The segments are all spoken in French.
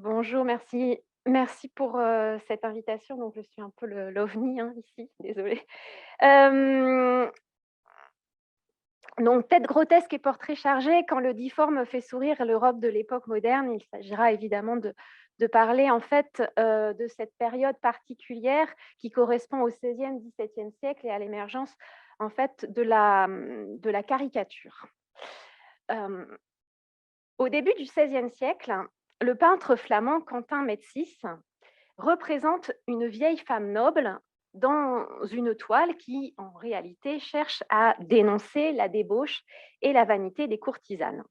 Bonjour, merci. Merci pour, cette invitation. Donc je suis un peu l'ovni, hein, ici, désolée. Hem, donc tête grotesque et portrait chargé, quand le difforme fait sourire l'Europe de l'époque moderne, il s'agira évidemment de parler en fait, de cette période particulière qui correspond au 16e-17e siècle et à l'émergence en fait de la caricature. Hem Au début du XVIe siècle, le peintre flamand Quentin Metsys représente une vieille femme noble dans une toile qui, en réalité, cherche à dénoncer la débauche et la vanité des courtisanes.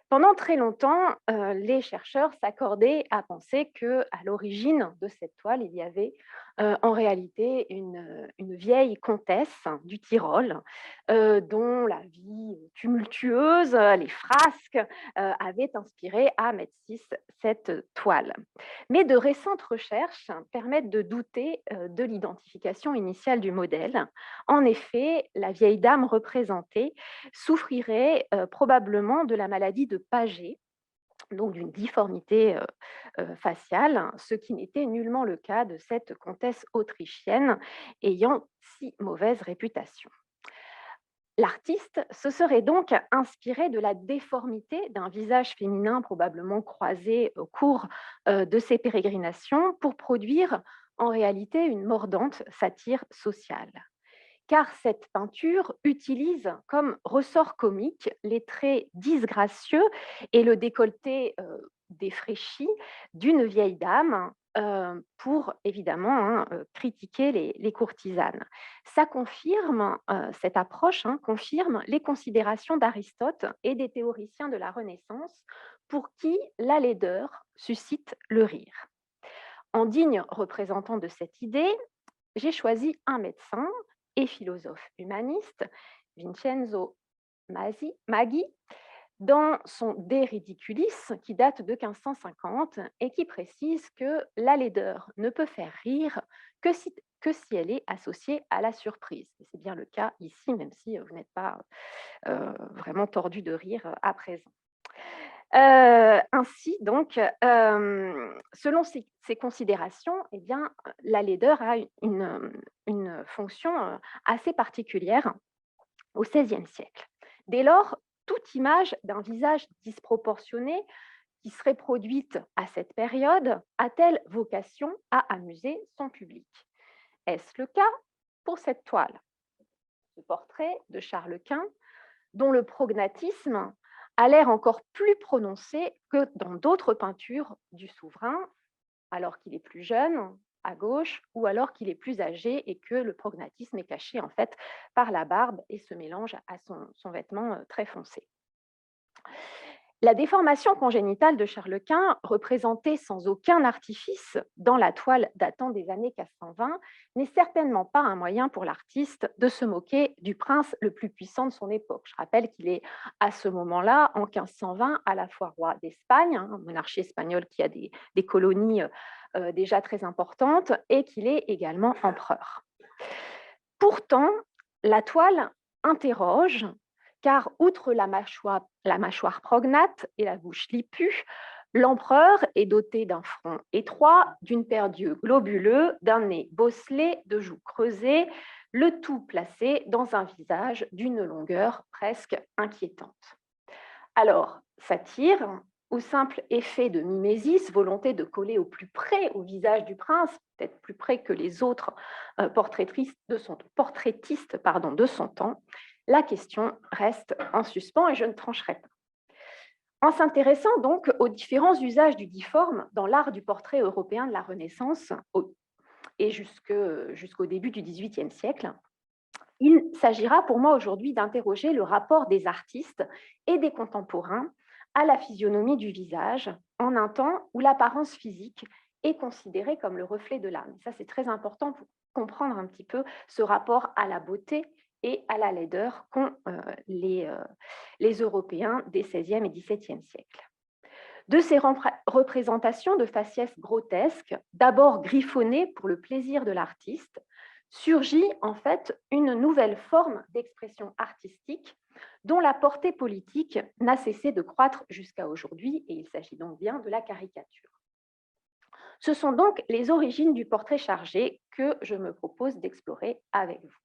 Pendant très longtemps, les chercheurs s'accordaient à penser que, à l'origine de cette toile, il y avait, en réalité une vieille comtesse du Tyrol, dont la vie tumultueuse, les frasques, avaient inspiré à Médicis cette toile. Mais de récentes recherches permettent de douter, de l'identification initiale du modèle. En effet, la vieille dame représentée souffrirait probablement de la maladie de Paget, donc d'une difformité faciale, ce qui n'était nullement le cas de cette comtesse autrichienne ayant si mauvaise réputation. L'artiste se serait donc inspiré de la déformité d'un visage féminin probablement croisé au cours de ses pérégrinations pour produire en réalité une mordante satire sociale, car cette peinture utilise comme ressort comique les traits disgracieux et le décolleté défraîchi d'une vieille dame pour évidemment critiquer les courtisanes. Ça confirme, cette approche confirme les considérations d'Aristote et des théoriciens de la Renaissance pour qui la laideur suscite le rire. En digne représentant de cette idée, j'ai choisi un médecin et philosophe humaniste, Vincenzo Maggi, dans son De Ridiculis, qui date de 1550 et qui précise que la laideur ne peut faire rire que si elle est associée à la surprise. Et c'est bien le cas ici, même si vous n'êtes pas vraiment tordu de rire à présent. Ainsi donc, selon ces considérations, eh bien, la laideur a une fonction, assez particulière au XVIe siècle. Dès lors, toute image d'un visage disproportionné qui serait produite à cette période a-t-elle vocation à amuser son public? Est-ce le cas pour cette toile? Ce portrait de Charles Quint dont le prognatisme a l'air encore plus prononcé que dans d'autres peintures du souverain, alors qu'il est plus jeune, à gauche, ou alors qu'il est plus âgé et que le prognatisme est caché en fait par la barbe et se mélange à son vêtement très foncé. La déformation congénitale de Charles Quint, représentée sans aucun artifice dans la toile datant des années 1520, n'est certainement pas un moyen pour l'artiste de se moquer du prince le plus puissant de son époque. Je rappelle qu'il est à ce moment-là, en 1520, à la fois roi d'Espagne, monarchie espagnole qui a des colonies déjà très importantes, et qu'il est également empereur. Pourtant, la toile interroge, car outre la mâchoire prognate et la bouche lipue, l'empereur est doté d'un front étroit, d'une paire d'yeux globuleux, d'un nez bosselé, de joues creusées, le tout placé dans un visage d'une longueur presque inquiétante. Alors, satire ou simple effet de mimésis, volonté de coller au plus près au visage du prince, peut-être plus près que les autres portraitistes de son temps, la question reste en suspens et je ne trancherai pas. En s'intéressant donc aux différents usages du difforme dans l'art du portrait européen de la Renaissance et jusqu'au début du XVIIIe siècle, il s'agira pour moi aujourd'hui d'interroger le rapport des artistes et des contemporains à la physionomie du visage en un temps où l'apparence physique est considérée comme le reflet de l'âme. Ça, c'est très important pour comprendre un petit peu ce rapport à la beauté et à la laideur qu'ont les Européens des XVIe et XVIIe siècles. De ces représentations de faciès grotesques, d'abord griffonnées pour le plaisir de l'artiste, surgit en fait une nouvelle forme d'expression artistique dont la portée politique n'a cessé de croître jusqu'à aujourd'hui, et il s'agit donc bien de la caricature. Ce sont donc les origines du portrait chargé que je me propose d'explorer avec vous.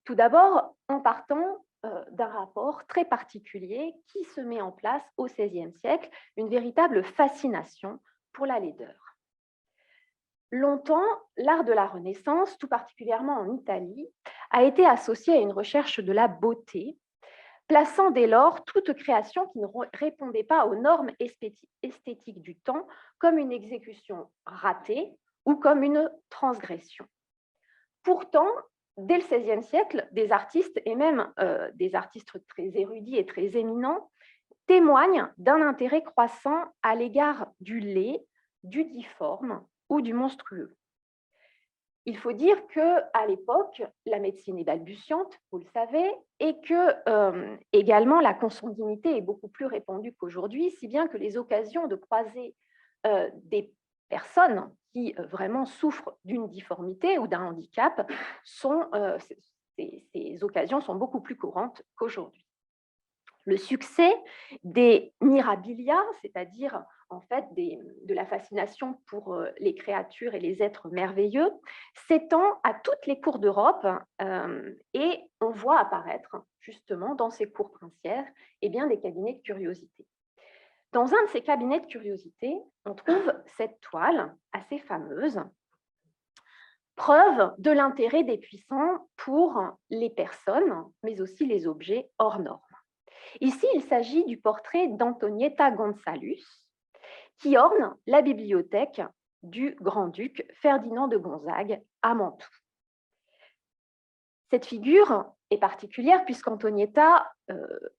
Tout d'abord, en partant d'un rapport très particulier qui se met en place au XVIe siècle, une véritable fascination pour la laideur. Longtemps, l'art de la Renaissance, tout particulièrement en Italie, a été associé à une recherche de la beauté, plaçant dès lors toute création qui ne répondait pas aux normes esthétiques du temps comme une exécution ratée ou comme une transgression. Pourtant, dès le XVIe siècle, des artistes, et même des artistes très érudits et très éminents, témoignent d'un intérêt croissant à l'égard du laid, du difforme ou du monstrueux. Il faut dire qu'à l'époque, la médecine est balbutiante, vous le savez, et que également la consanguinité est beaucoup plus répandue qu'aujourd'hui, si bien que les occasions de croiser des personnes qui vraiment souffrent d'une difformité ou d'un handicap, ces occasions sont beaucoup plus courantes qu'aujourd'hui. Le succès des mirabilia, c'est-à-dire en fait de la fascination pour les créatures et les êtres merveilleux, s'étend à toutes les cours d'Europe et on voit apparaître justement dans ces cours princières des cabinets de curiosité. Dans un de ces cabinets de curiosité, on trouve cette toile assez fameuse, preuve de l'intérêt des puissants pour les personnes, mais aussi les objets hors normes. Ici, il s'agit du portrait d'Antonietta Gonsalus, qui orne la bibliothèque du grand-duc Ferdinand de Gonzague à Mantoue. Cette figure est particulière puisqu'Antonietta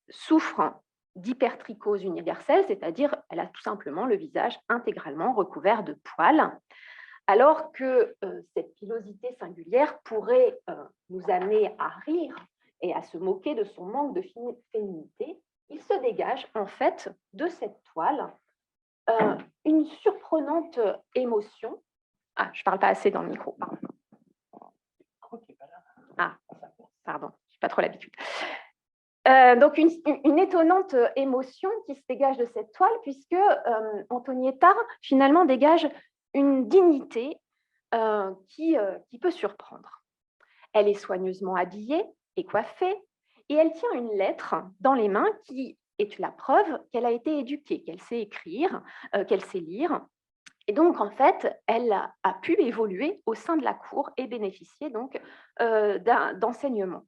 souffre d'hypertrichose universelle, c'est-à-dire elle a tout simplement le visage intégralement recouvert de poils, alors que cette pilosité singulière pourrait nous amener à rire et à se moquer de son manque de féminité. Il se dégage en fait de cette toile une surprenante émotion. Ah, je ne parle pas assez dans le micro, pardon. Ah, pardon, je n'ai pas trop l'habitude. Donc une étonnante émotion qui se dégage de cette toile puisque Antonietta finalement dégage une dignité qui peut surprendre. Elle est soigneusement habillée et coiffée et elle tient une lettre dans les mains qui est la preuve qu'elle a été éduquée, qu'elle sait écrire, qu'elle sait lire. Et donc, en fait, elle a pu évoluer au sein de la cour et bénéficier donc d'enseignements.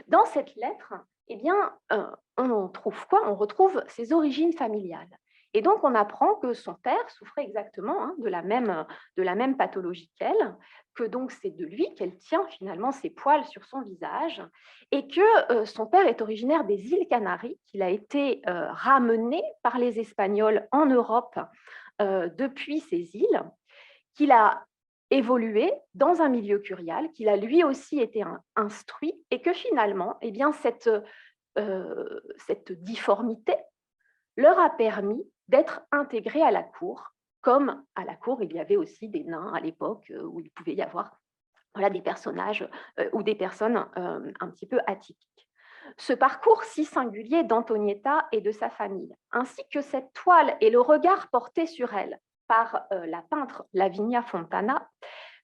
Dans cette lettre, on trouve quoi? On retrouve ses origines familiales. Et donc, on apprend que son père souffrait exactement de la même pathologie qu'elle, que donc c'est de lui qu'elle tient finalement ses poils sur son visage, et que son père est originaire des îles Canaries, qu'il a été ramené par les Espagnols en Europe depuis ces îles, qu'il a évolué dans un milieu curial, qu'il a lui aussi été instruit, et que finalement, cette difformité leur a permis d'être intégrés à la cour, comme à la cour, il y avait aussi des nains à l'époque où il pouvait y avoir des personnages ou des personnes un petit peu atypiques. Ce parcours si singulier d'Antonietta et de sa famille, ainsi que cette toile et le regard porté sur elle par la peintre Lavinia Fontana,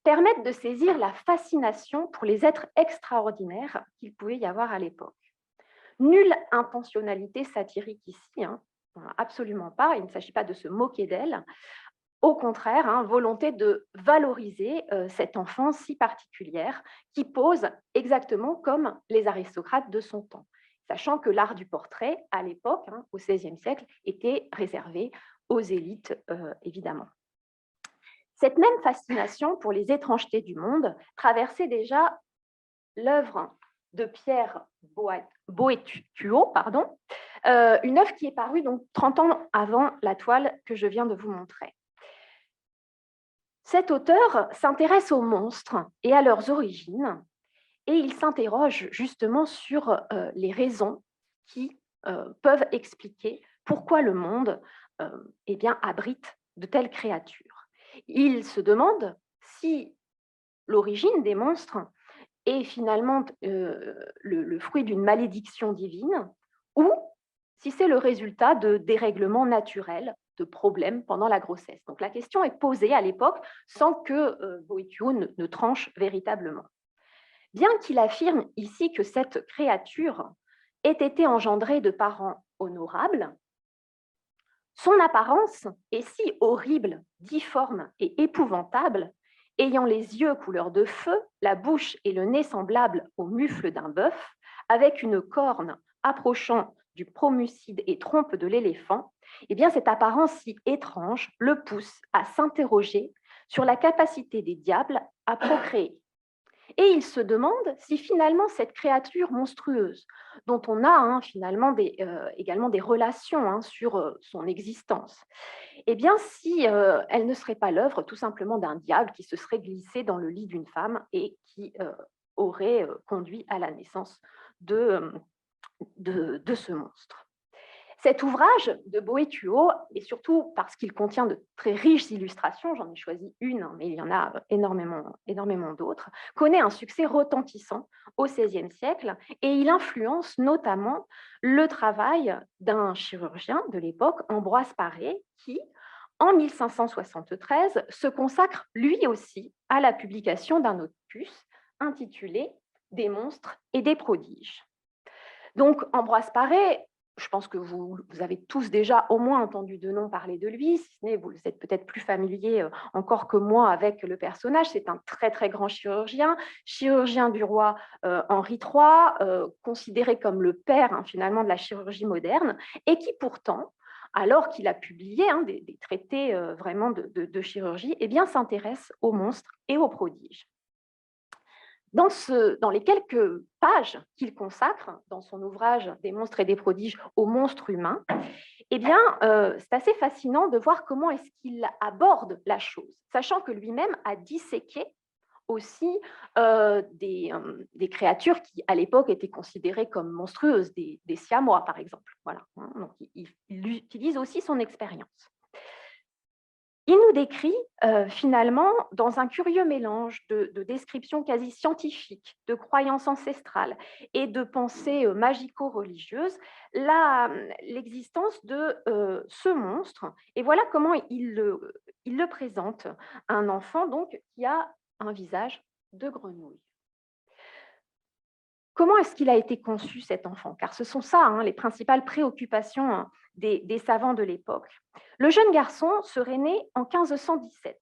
permettent de saisir la fascination pour les êtres extraordinaires qu'il pouvait y avoir à l'époque. Nulle intentionnalité satirique ici, absolument pas, il ne s'agit pas de se moquer d'elle. Au contraire, volonté de valoriser cette enfance si particulière qui pose exactement comme les aristocrates de son temps, sachant que l'art du portrait, à l'époque, au XVIe siècle, était réservé aux élites, évidemment. Cette même fascination pour les étrangetés du monde traversait déjà l'œuvre de Pierre Boétuau, une œuvre qui est parue donc 30 ans avant la toile que je viens de vous montrer. Cet auteur s'intéresse aux monstres et à leurs origines, et il s'interroge justement sur les raisons qui peuvent expliquer pourquoi le monde abrite de telles créatures. Il se demande si l'origine des monstres est finalement le fruit d'une malédiction divine ou si c'est le résultat de dérèglements naturels de problèmes pendant la grossesse. Donc la question est posée à l'époque sans que Boïtuo ne tranche véritablement. Bien qu'il affirme ici que cette créature ait été engendrée de parents honorables, son apparence est si horrible, difforme et épouvantable, ayant les yeux couleur de feu, la bouche et le nez semblables au mufle d'un bœuf, avec une corne approchant du promucide et trompe de l'éléphant, eh bien cette apparence si étrange le pousse à s'interroger sur la capacité des diables à procréer. Et il se demande si finalement cette créature monstrueuse, dont on a finalement également des relations sur son existence, eh bien si elle ne serait pas l'œuvre tout simplement d'un diable qui se serait glissé dans le lit d'une femme et qui aurait conduit à la naissance de ce monstre. Cet ouvrage de Boétuo, et surtout parce qu'il contient de très riches illustrations, j'en ai choisi une, mais il y en a énormément d'autres, connaît un succès retentissant au XVIe siècle et il influence notamment le travail d'un chirurgien de l'époque, Ambroise Paré, qui, en 1573, se consacre lui aussi à la publication d'un opus intitulé « Des monstres et des prodiges ». Donc, Ambroise Paré, je pense que vous avez tous déjà au moins entendu de nom parler de lui, si ce n'est vous êtes peut-être plus familier encore que moi avec le personnage. C'est un très très grand chirurgien, chirurgien du roi Henri III, considéré comme le père finalement de la chirurgie moderne, et qui pourtant, alors qu'il a publié des traités vraiment de chirurgie, eh bien s'intéresse aux monstres et aux prodiges. Dans les quelques pages qu'il consacre dans son ouvrage « Des monstres et des prodiges aux monstres humains », eh bien, c'est assez fascinant de voir comment est-ce qu'il aborde la chose, sachant que lui-même a disséqué aussi des créatures qui, à l'époque, étaient considérées comme monstrueuses, des siamois, par exemple. Voilà. Donc, il utilise aussi son expérience. Il nous décrit finalement, dans un curieux mélange de descriptions quasi scientifiques, de croyances ancestrales et de pensées magico-religieuses, l'existence de ce monstre. Et voilà comment il le présente à un enfant donc, qui a un visage de grenouille. Comment est-ce qu'il a été conçu, cet enfant? Car ce sont ça, les principales préoccupations des savants de l'époque. Le jeune garçon serait né en 1517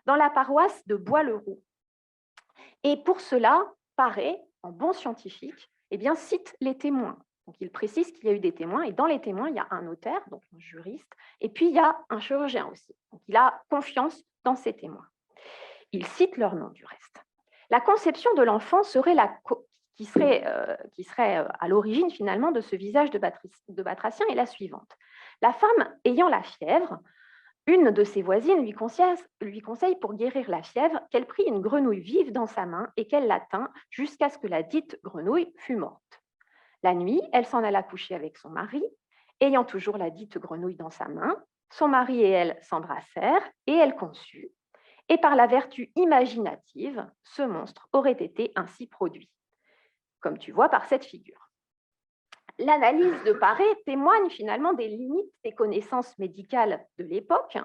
dans la paroisse de Bois-le-Roux. Et pour cela, Paré, en bon scientifique, eh bien, cite les témoins. Donc, il précise qu'il y a eu des témoins, et dans les témoins, il y a un notaire, donc un juriste, et puis il y a un chirurgien aussi. Donc, il a confiance dans ces témoins. Il cite leur nom, du reste. La conception de l'enfant serait qui serait à l'origine finalement de ce visage de Batracien est la suivante. La femme ayant la fièvre, une de ses voisines lui conseille pour guérir la fièvre qu'elle prit une grenouille vive dans sa main et qu'elle la tint jusqu'à ce que la dite grenouille fût morte. La nuit, elle s'en alla coucher avec son mari, ayant toujours la dite grenouille dans sa main. Son mari et elle s'embrassèrent et elle conçut. Et par la vertu imaginative, ce monstre aurait été ainsi produit, comme tu vois par cette figure. L'analyse de Paré témoigne finalement des limites des connaissances médicales de l'époque,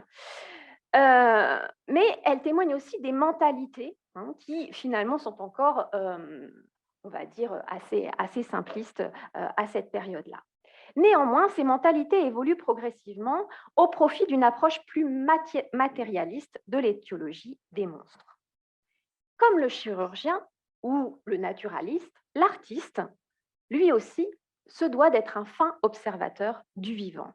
mais elle témoigne aussi des mentalités qui finalement sont encore, on va dire, assez simplistes à cette période-là. Néanmoins, ces mentalités évoluent progressivement au profit d'une approche plus matérialiste de l'étiologie des monstres. Comme le chirurgien ou le naturaliste, l'artiste, lui aussi, se doit d'être un fin observateur du vivant.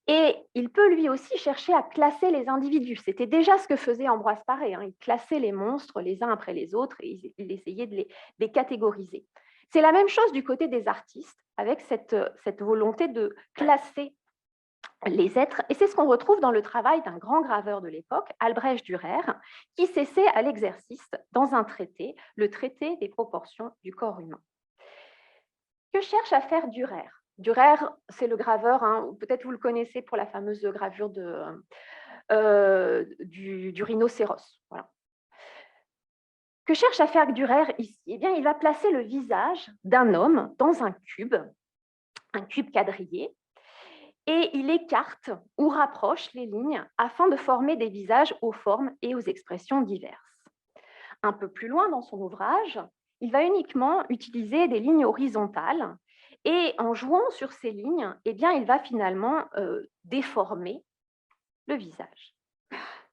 Et il peut lui aussi chercher à classer les individus. C'était déjà ce que faisait Ambroise Paré. Il classait les monstres les uns après les autres et il essayait de les catégoriser. C'est la même chose du côté des artistes, avec cette volonté de classer les êtres. Et c'est ce qu'on retrouve dans le travail d'un grand graveur de l'époque, Albrecht Dürer, qui s'essaie à l'exercice dans un traité, le traité des proportions du corps humain. Que cherche à faire Dürer? Dürer, c'est le graveur, peut-être vous le connaissez pour la fameuse gravure du rhinocéros. Voilà. Que cherche à faire Dürer ici? Eh bien, il va placer le visage d'un homme dans un cube quadrillé, et il écarte ou rapproche les lignes afin de former des visages aux formes et aux expressions diverses. Un peu plus loin dans son ouvrage, il va uniquement utiliser des lignes horizontales et en jouant sur ces lignes, eh bien, il va finalement déformer le visage.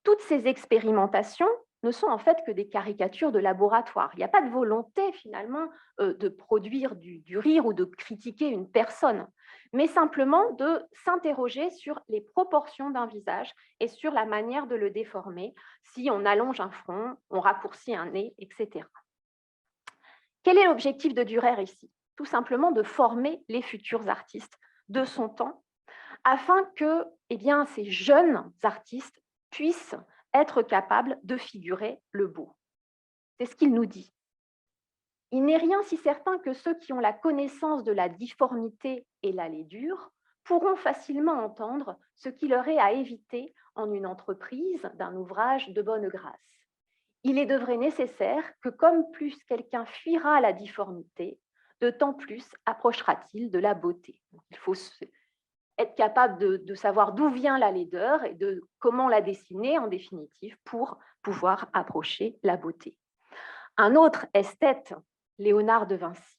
Toutes ces expérimentations ne sont en fait que des caricatures de laboratoire. Il n'y a pas de volonté finalement de produire du rire ou de critiquer une personne, mais simplement de s'interroger sur les proportions d'un visage et sur la manière de le déformer, si on allonge un front, on raccourcit un nez, etc. Quel est l'objectif de Dürer ici? Tout simplement de former les futurs artistes de son temps afin que ces jeunes artistes puissent être capables de figurer le beau. C'est ce qu'il nous dit. Il n'est rien si certain que ceux qui ont la connaissance de la difformité et la laidure pourront facilement entendre ce qui leur est à éviter en une entreprise d'un ouvrage de bonne grâce. Il est de vrai nécessaire que comme plus quelqu'un fuira la difformité, de tant plus approchera-t-il de la beauté. Il faut être capable de savoir d'où vient la laideur et de comment la dessiner en définitive pour pouvoir approcher la beauté. Un autre esthète, Léonard de Vinci,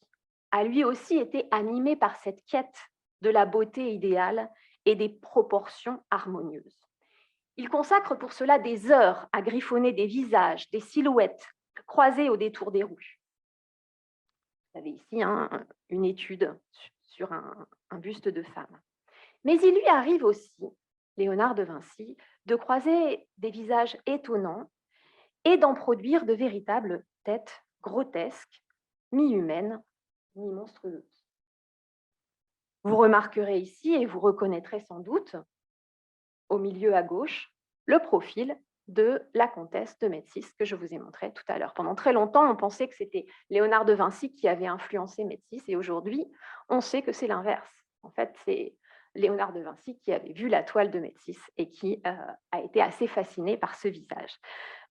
a lui aussi été animé par cette quête de la beauté idéale et des proportions harmonieuses. Il consacre pour cela des heures à griffonner des visages, des silhouettes croisées au détour des rues. Vous avez ici une étude sur un buste de femme. Mais il lui arrive aussi, Léonard de Vinci, de croiser des visages étonnants et d'en produire de véritables têtes grotesques, mi-humaines, mi-monstrueuses. Vous remarquerez ici, et vous reconnaîtrez sans doute, au milieu à gauche, le profil de la comtesse de Médicis que je vous ai montré tout à l'heure. Pendant très longtemps, on pensait que c'était Léonard de Vinci qui avait influencé Médicis, et aujourd'hui, on sait que c'est l'inverse. En fait, c'est Léonard de Vinci qui avait vu la toile de Médicis et qui a été assez fasciné par ce visage.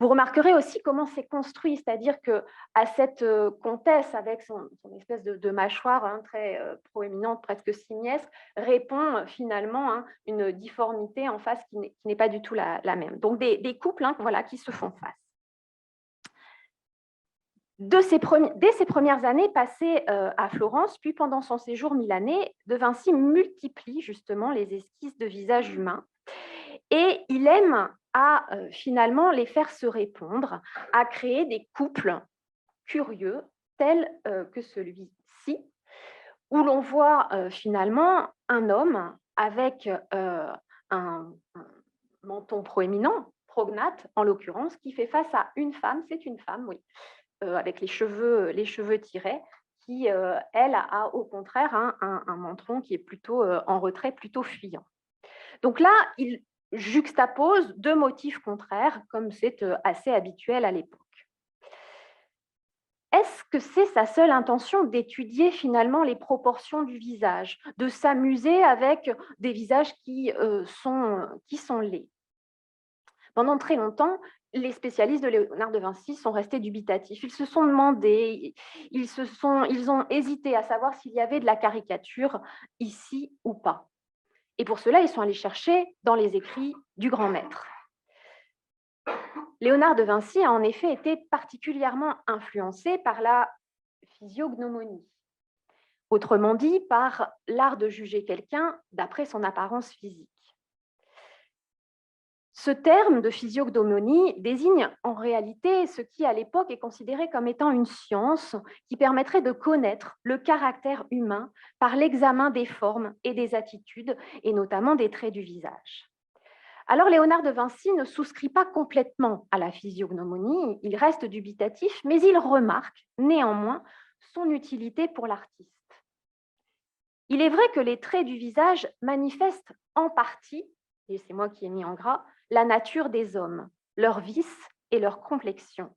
Vous remarquerez aussi comment c'est construit, c'est-à-dire qu'à cette comtesse avec son espèce de mâchoire très proéminente, presque simiesque, répond finalement une difformité en face qui n'est pas du tout la même. Donc des couples qui se font face. Dès ses premières années passées à Florence, puis pendant son séjour milanais, de Vinci multiplie justement les esquisses de visages humains et il aime à finalement les faire se répondre, à créer des couples curieux tels que celui-ci, où l'on voit finalement un homme avec un menton proéminent, prognate en l'occurrence, qui fait face à une femme, c'est une femme, oui, avec les cheveux tirés, qui, elle, a au contraire un menton qui est plutôt en retrait, plutôt fuyant. Donc là, il juxtapose deux motifs contraires, comme c'est assez habituel à l'époque. Est-ce que c'est sa seule intention d'étudier finalement les proportions du visage, de s'amuser avec des visages qui sont laids? Pendant très longtemps, les spécialistes de Léonard de Vinci sont restés dubitatifs. Ils se sont demandé, ils ont hésité à savoir s'il y avait de la caricature ici ou pas. Et pour cela, ils sont allés chercher dans les écrits du grand maître. Léonard de Vinci a en effet été particulièrement influencé par la physiognomonie, autrement dit par l'art de juger quelqu'un d'après son apparence physique. Ce terme de physiognomonie désigne en réalité ce qui, à l'époque, est considéré comme étant une science qui permettrait de connaître le caractère humain par l'examen des formes et des attitudes, et notamment des traits du visage. Alors, Léonard de Vinci ne souscrit pas complètement à la physiognomonie, il reste dubitatif, mais il remarque néanmoins son utilité pour l'artiste. Il est vrai que les traits du visage manifestent en partie, et c'est moi qui ai mis en gras, la nature des hommes, leurs vices et leur complexion.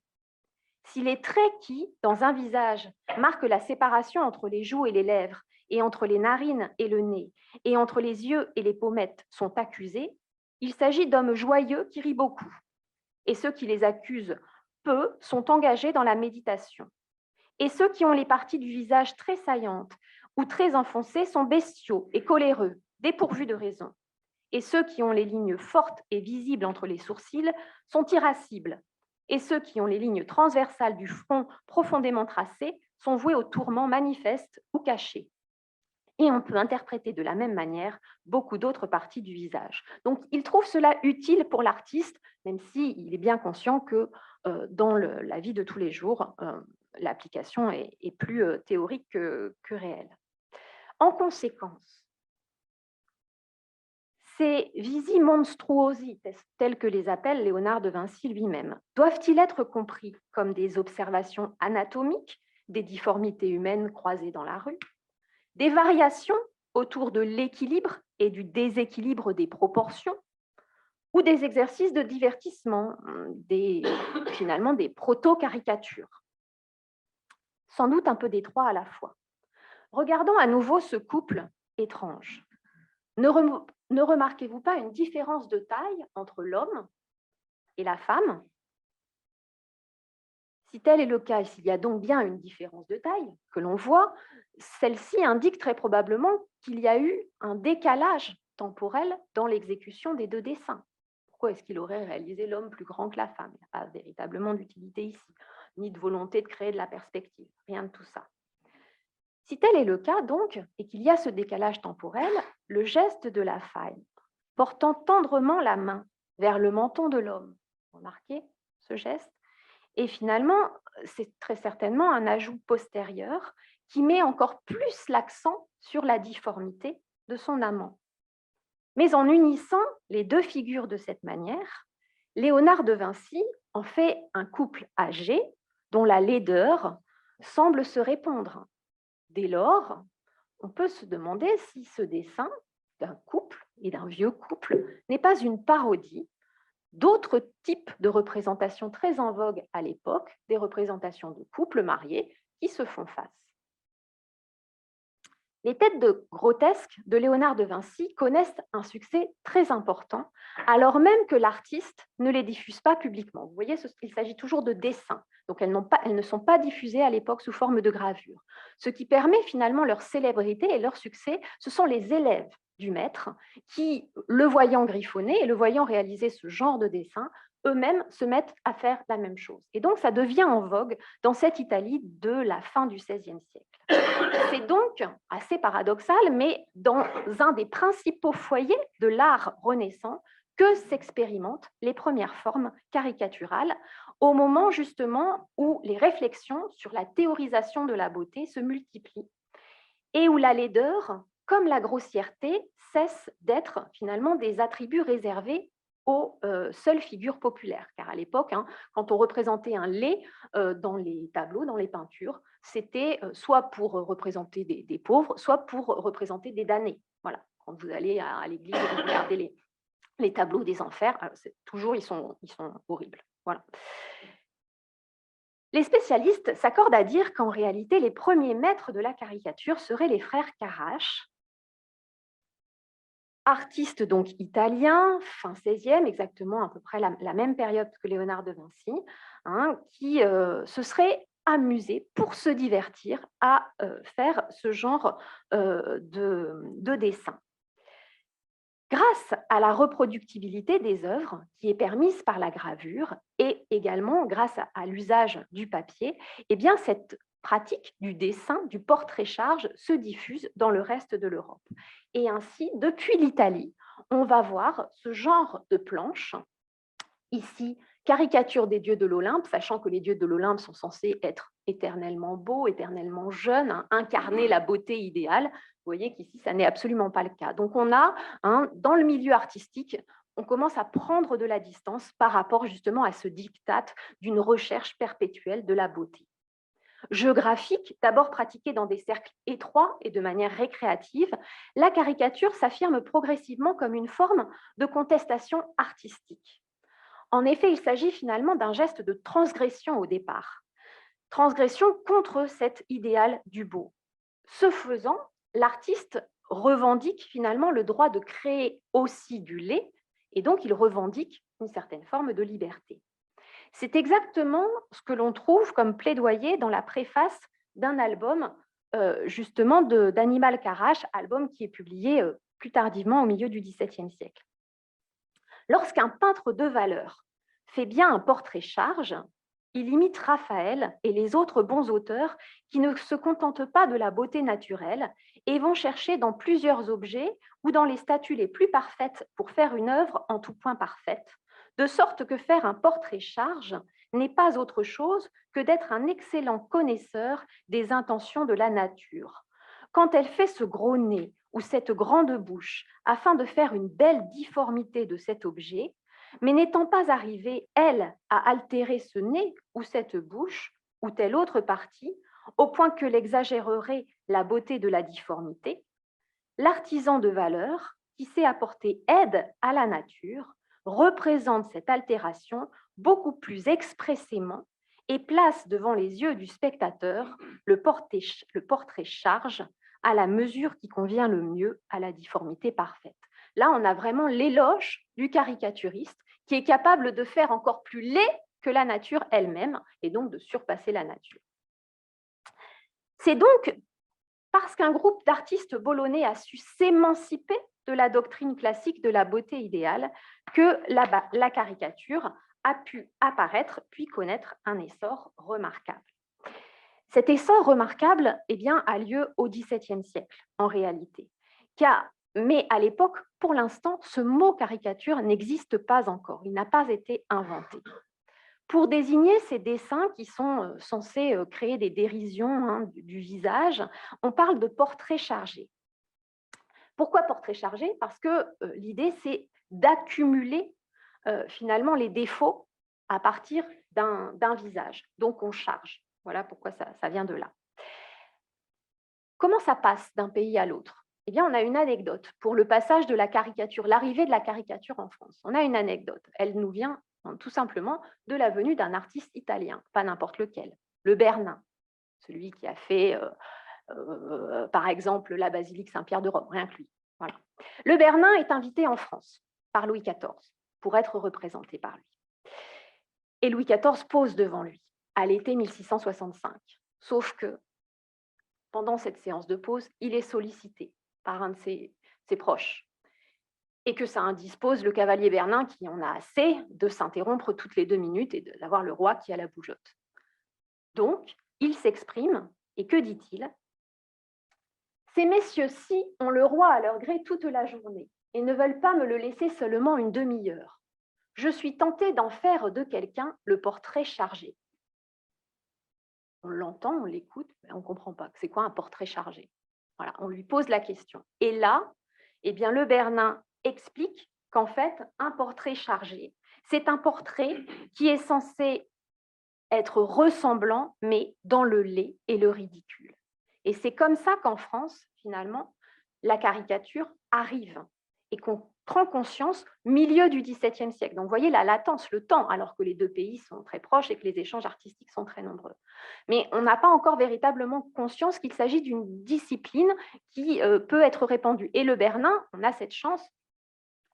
Si les traits qui, dans un visage, marquent la séparation entre les joues et les lèvres, et entre les narines et le nez, et entre les yeux et les pommettes sont accusés, il s'agit d'hommes joyeux qui rient beaucoup. Et ceux qui les accusent peu sont engagés dans la méditation. Et ceux qui ont les parties du visage très saillantes ou très enfoncées sont bestiaux et coléreux, dépourvus de raison. Et ceux qui ont les lignes fortes et visibles entre les sourcils sont irascibles. Et ceux qui ont les lignes transversales du front profondément tracées sont voués au tourment manifeste ou caché. Et on peut interpréter de la même manière beaucoup d'autres parties du visage. Donc, il trouve cela utile pour l'artiste, même s'il est bien conscient que dans la vie de tous les jours, l'application est plus théorique que réelle. En conséquence, ces visi monstruosi, tels que les appelle Léonard de Vinci lui-même, doivent-ils être compris comme des observations anatomiques des difformités humaines croisées dans la rue, des variations autour de l'équilibre et du déséquilibre des proportions, ou des exercices de divertissement, finalement des proto-caricatures? Sans doute un peu des trois à la fois. Regardons à nouveau ce couple étrange. Ne remarquez-vous pas une différence de taille entre l'homme et la femme? Si tel est le cas, s'il y a donc bien une différence de taille que l'on voit, celle-ci indique très probablement qu'il y a eu un décalage temporel dans l'exécution des deux dessins. Pourquoi est-ce qu'il aurait réalisé l'homme plus grand que la femme? Il n'y a pas véritablement d'utilité ici, ni de volonté de créer de la perspective, rien de tout ça. Si tel est le cas, donc, et qu'il y a ce décalage temporel, le geste de la femme, portant tendrement la main vers le menton de l'homme, remarquez ce geste, et finalement, c'est très certainement un ajout postérieur qui met encore plus l'accent sur la difformité de son amant. Mais en unissant les deux figures de cette manière, Léonard de Vinci en fait un couple âgé dont la laideur semble se répandre. Dès lors, on peut se demander si ce dessin d'un couple et d'un vieux couple n'est pas une parodie d'autres types de représentations très en vogue à l'époque, des représentations de couples mariés qui se font face. Les têtes de grotesques de Léonard de Vinci connaissent un succès très important, alors même que l'artiste ne les diffuse pas publiquement. Vous voyez, il s'agit toujours de dessins, donc elles ne sont pas diffusées à l'époque sous forme de gravure. Ce qui permet finalement leur célébrité et leur succès, ce sont les élèves du maître qui, le voyant griffonner et le voyant réaliser ce genre de dessin, eux-mêmes se mettent à faire la même chose. Et donc, ça devient en vogue dans cette Italie de la fin du XVIe siècle. C'est donc assez paradoxal, mais dans un des principaux foyers de l'art renaissant que s'expérimentent les premières formes caricaturales, au moment justement où les réflexions sur la théorisation de la beauté se multiplient et où la laideur, comme la grossièreté, cessent d'être finalement des attributs réservés aux seules figures populaires. Car à l'époque, quand on représentait un laid dans les tableaux, dans les peintures, c'était soit pour représenter des pauvres, soit pour représenter des damnés. Voilà. Quand vous allez à l'église et vous regardez les tableaux des enfers, toujours ils sont horribles. Voilà. Les spécialistes s'accordent à dire qu'en réalité, les premiers maîtres de la caricature seraient les frères Carrache, artistes donc italiens, fin XVIe, exactement à peu près la même période que Léonard de Vinci, qui se seraient amusés pour se divertir à faire ce genre de dessin. Grâce à la reproductibilité des œuvres qui est permise par la gravure et également grâce à l'usage du papier, eh bien cette pratique du dessin, du portrait-charge se diffuse dans le reste de l'Europe. Et ainsi, depuis l'Italie, on va voir ce genre de planches, ici, caricature des dieux de l'Olympe, sachant que les dieux de l'Olympe sont censés être éternellement beaux, éternellement jeunes, incarner la beauté idéale. Vous voyez qu'ici, ça n'est absolument pas le cas. Donc, on a, dans le milieu artistique, on commence à prendre de la distance par rapport justement à ce diktat d'une recherche perpétuelle de la beauté. Jeu graphique, d'abord pratiqué dans des cercles étroits et de manière récréative, la caricature s'affirme progressivement comme une forme de contestation artistique. En effet, il s'agit finalement d'un geste de transgression au départ, transgression contre cet idéal du beau. Ce faisant, l'artiste revendique finalement le droit de créer aussi du laid, et donc il revendique une certaine forme de liberté. C'est exactement ce que l'on trouve comme plaidoyer dans la préface d'un album justement d'Animal Carrache, album qui est publié plus tardivement au milieu du XVIIe siècle. Lorsqu'un peintre de valeur fait bien un portrait-charge, il imite Raphaël et les autres bons auteurs qui ne se contentent pas de la beauté naturelle et vont chercher dans plusieurs objets ou dans les statues les plus parfaites pour faire une œuvre en tout point parfaite, de sorte que faire un portrait-charge n'est pas autre chose que d'être un excellent connaisseur des intentions de la nature. Quand elle fait ce gros nez ou cette grande bouche afin de faire une belle difformité de cet objet, mais n'étant pas arrivée, elle, à altérer ce nez ou cette bouche ou telle autre partie, au point que l'exagérerait la beauté de la difformité, l'artisan de valeur, qui sait apporter aide à la nature, représente cette altération beaucoup plus expressément et place devant les yeux du spectateur le portrait-charge à la mesure qui convient le mieux à la difformité parfaite. Là, on a vraiment l'éloge du caricaturiste qui est capable de faire encore plus laid que la nature elle-même et donc de surpasser la nature. C'est donc parce qu'un groupe d'artistes bolonais a su s'émanciper de la doctrine classique de la beauté idéale que la caricature a pu apparaître puis connaître un essor remarquable. Cet essor remarquable a lieu au XVIIe siècle, en réalité. Mais à l'époque, pour l'instant, ce mot caricature n'existe pas encore, il n'a pas été inventé. Pour désigner ces dessins qui sont censés créer des dérisions du visage, on parle de portrait chargé. Pourquoi portrait chargé? Parce que l'idée, c'est d'accumuler finalement les défauts à partir d'un visage. Donc, on charge. Voilà pourquoi ça vient de là. Comment ça passe d'un pays à l'autre? Eh bien, on a une anecdote pour le passage de la caricature, l'arrivée de la caricature en France. On a une anecdote. Elle nous vient tout simplement de la venue d'un artiste italien, pas n'importe lequel, le Bernin, celui qui a fait, par exemple, la basilique Saint-Pierre de Rome, rien que lui. Voilà. Le Bernin est invité en France par Louis XIV pour être représenté par lui. Et Louis XIV pose devant lui à l'été 1665. Sauf que pendant cette séance de pause, il est sollicité par un de ses proches. Et que ça indispose le cavalier Bernin qui en a assez de s'interrompre toutes les 2 minutes et d'avoir le roi qui a la bougeotte. Donc, il s'exprime, et que dit-il? Ces messieurs-ci ont le roi à leur gré toute la journée et ne veulent pas me le laisser seulement une demi-heure. Je suis tenté d'en faire de quelqu'un le portrait chargé. On l'entend, on l'écoute, mais on ne comprend pas. C'est quoi un portrait chargé? Voilà, on lui pose la question. Et là, le Bernin explique qu'en fait, un portrait chargé, c'est un portrait qui est censé être ressemblant, mais dans le laid et le ridicule. Et c'est comme ça qu'en France, finalement, la caricature arrive et qu'on prend conscience milieu du XVIIe siècle. Donc, vous voyez la latence, le temps, alors que les deux pays sont très proches et que les échanges artistiques sont très nombreux. Mais on n'a pas encore véritablement conscience qu'il s'agit d'une discipline qui peut être répandue. Et le Bernin, on a cette chance,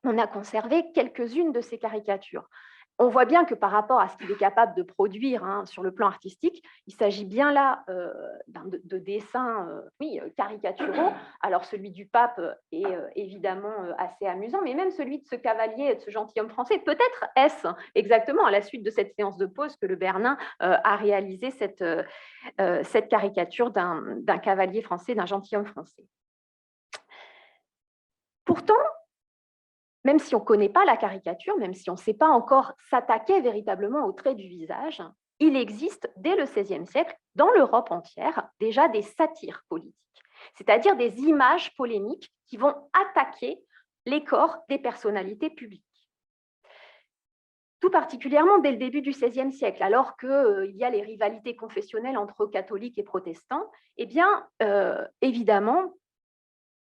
on a conservé quelques-unes de ces caricatures. On voit bien que par rapport à ce qu'il est capable de produire sur le plan artistique, il s'agit bien là de dessins caricaturaux. Alors celui du pape est évidemment assez amusant, mais même celui de ce cavalier, de ce gentilhomme français, peut-être est-ce exactement à la suite de cette séance de pause que le Bernin a réalisé cette caricature d'un cavalier français, d'un gentilhomme français. Pourtant, même si on ne connaît pas la caricature, même si on ne sait pas encore s'attaquer véritablement aux traits du visage, il existe dès le XVIe siècle, dans l'Europe entière, déjà des satires politiques, c'est-à-dire des images polémiques qui vont attaquer les corps des personnalités publiques. Tout particulièrement dès le début du XVIe siècle, alors qu'il y a les rivalités confessionnelles entre catholiques et protestants, évidemment,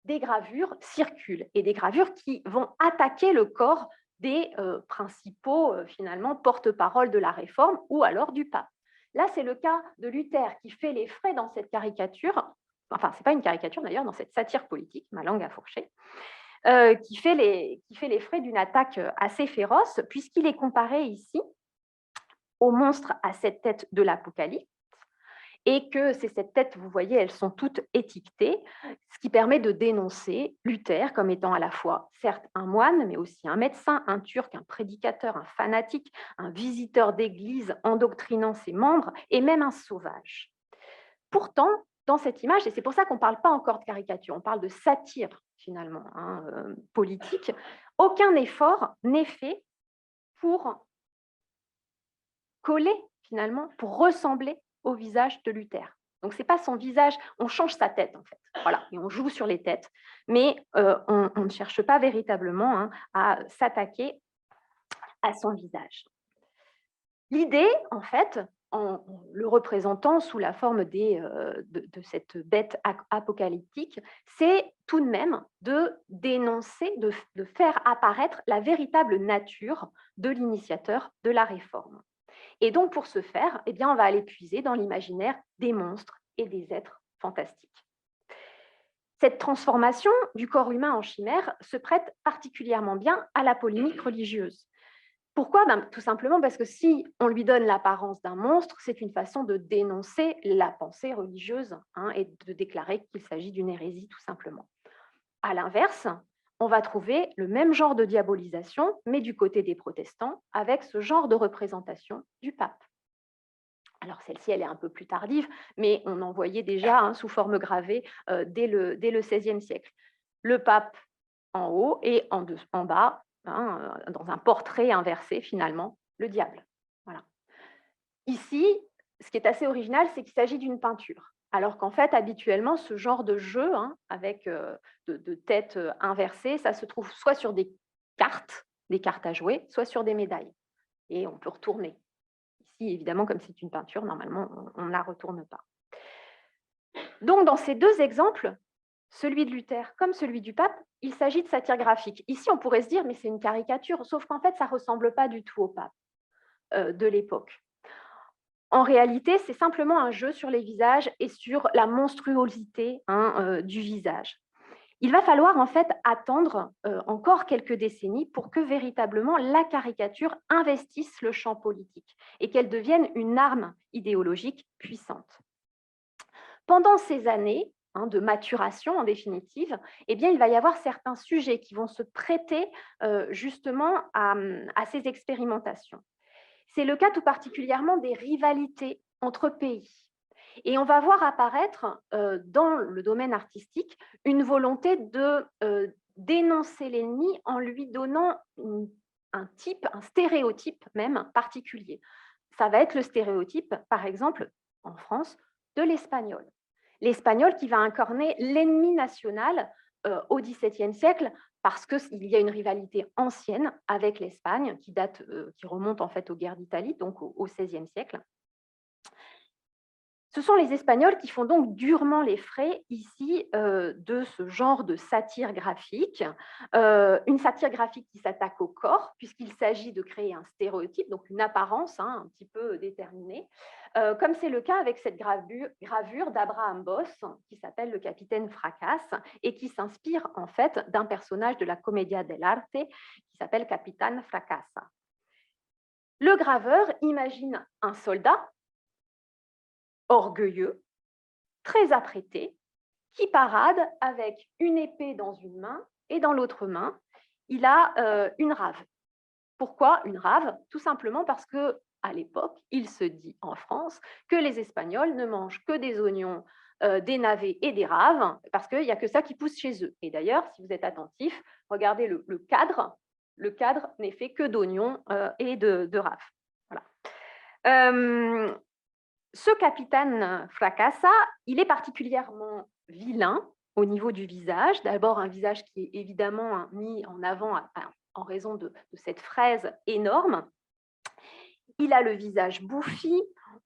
des gravures circulent et des gravures qui vont attaquer le corps des principaux finalement porte-parole de la Réforme ou alors du pape. Là, c'est le cas de Luther qui fait les frais dans cette caricature, enfin, ce n'est pas une caricature d'ailleurs, dans cette satire politique, ma langue a fourché, qui fait les frais d'une attaque assez féroce, puisqu'il est comparé ici au monstre à 7 têtes de l'Apocalypse, et que c'est cette tête, vous voyez, elles sont toutes étiquetées, ce qui permet de dénoncer Luther comme étant à la fois, certes, un moine, mais aussi un médecin, un turc, un prédicateur, un fanatique, un visiteur d'église endoctrinant ses membres, et même un sauvage. Pourtant, dans cette image, et c'est pour ça qu'on ne parle pas encore de caricature, on parle de satire finalement, hein, politique, aucun effort n'est fait pour coller finalement, pour ressembler au visage de Luther. Donc, ce n'est pas son visage, on change sa tête en fait. Voilà, et on joue sur les têtes, mais on ne cherche pas véritablement, hein, à s'attaquer à son visage. L'idée, en fait, en le représentant sous la forme de cette bête apocalyptique, c'est tout de même de dénoncer, de faire apparaître la véritable nature de l'initiateur de la réforme. Et donc, pour ce faire, eh bien, on va aller puiser dans l'imaginaire des monstres et des êtres fantastiques. Cette transformation du corps humain en chimère se prête particulièrement bien à la polémique religieuse. Pourquoi? Tout simplement parce que si on lui donne l'apparence d'un monstre, c'est une façon de dénoncer la pensée religieuse, hein, et de déclarer qu'il s'agit d'une hérésie, tout simplement. À l'inverse, on va trouver le même genre de diabolisation, mais du côté des protestants, avec ce genre de représentation du pape. Alors celle-ci, elle est un peu plus tardive, mais on en voyait déjà, hein, sous forme gravée dès le XVIe siècle. Le pape en haut et en bas, hein, dans un portrait inversé finalement, le diable. Voilà. Ici, ce qui est assez original, c'est qu'il s'agit d'une peinture. Alors qu'en fait, habituellement, ce genre de jeu, hein, avec de têtes inversées, ça se trouve soit sur des cartes à jouer, soit sur des médailles. Et on peut retourner. Ici, évidemment, comme c'est une peinture, normalement, on ne la retourne pas. Donc, dans ces deux exemples, celui de Luther comme celui du pape, il s'agit de satire graphique. Ici, on pourrait se dire, mais c'est une caricature, sauf qu'en fait, ça ne ressemble pas du tout au pape de l'époque. En réalité, c'est simplement un jeu sur les visages et sur la monstruosité, hein, du visage. Il va falloir en fait attendre encore quelques décennies pour que véritablement la caricature investisse le champ politique et qu'elle devienne une arme idéologique puissante. Pendant ces années, hein, de maturation en définitive, eh bien, il va y avoir certains sujets qui vont se prêter justement à ces expérimentations. C'est le cas tout particulièrement des rivalités entre pays. Et on va voir apparaître dans le domaine artistique une volonté de dénoncer l'ennemi en lui donnant un type, un stéréotype même particulier. Ça va être le stéréotype, par exemple, en France, de l'espagnol. L'espagnol qui va incarner l'ennemi national au XVIIe siècle, parce qu'il y a une rivalité ancienne avec l'Espagne qui remonte en fait aux guerres d'Italie, donc au XVIe siècle. Ce sont les Espagnols qui font donc durement les frais ici de ce genre de satire graphique. Une satire graphique qui s'attaque au corps, puisqu'il s'agit de créer un stéréotype, donc une apparence, hein, un petit peu déterminée, comme c'est le cas avec cette gravure d'Abraham Boss, qui s'appelle le Capitaine Fracasse, et qui s'inspire en fait d'un personnage de la Commedia dell'arte qui s'appelle Capitan Fracassa. Le graveur imagine un soldat orgueilleux, très apprêté, qui parade avec une épée dans une main et dans l'autre main, il a une rave. Pourquoi une rave? Tout simplement parce que à l'époque, il se dit en France que les Espagnols ne mangent que des oignons, des navets et des raves, parce qu'il n'y a que ça qui pousse chez eux. Et d'ailleurs, si vous êtes attentif, regardez le cadre. Le cadre n'est fait que d'oignons et de raves. Voilà. Ce capitaine Fracassa, il est particulièrement vilain au niveau du visage. D'abord, un visage qui est évidemment mis en avant en raison de cette fraise énorme. Il a le visage bouffi.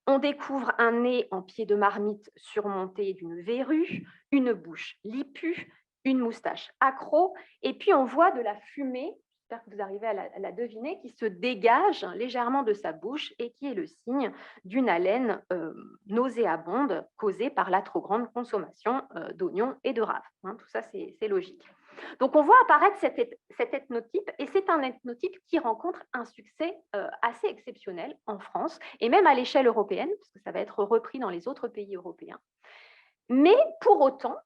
On découvre un nez en pied de marmite surmonté d'une verrue, une bouche lipue, une moustache accro. Et puis, on voit de la fumée, j'espère que vous arrivez à la deviner, qui se dégage légèrement de sa bouche et qui est le signe d'une haleine nauséabonde causée par la trop grande consommation d'oignons et de raves. Hein, tout ça, c'est logique. Donc, on voit apparaître cet ethnotype, et c'est un ethnotype qui rencontre un succès assez exceptionnel en France, et même à l'échelle européenne, parce que ça va être repris dans les autres pays européens. Mais pour autant,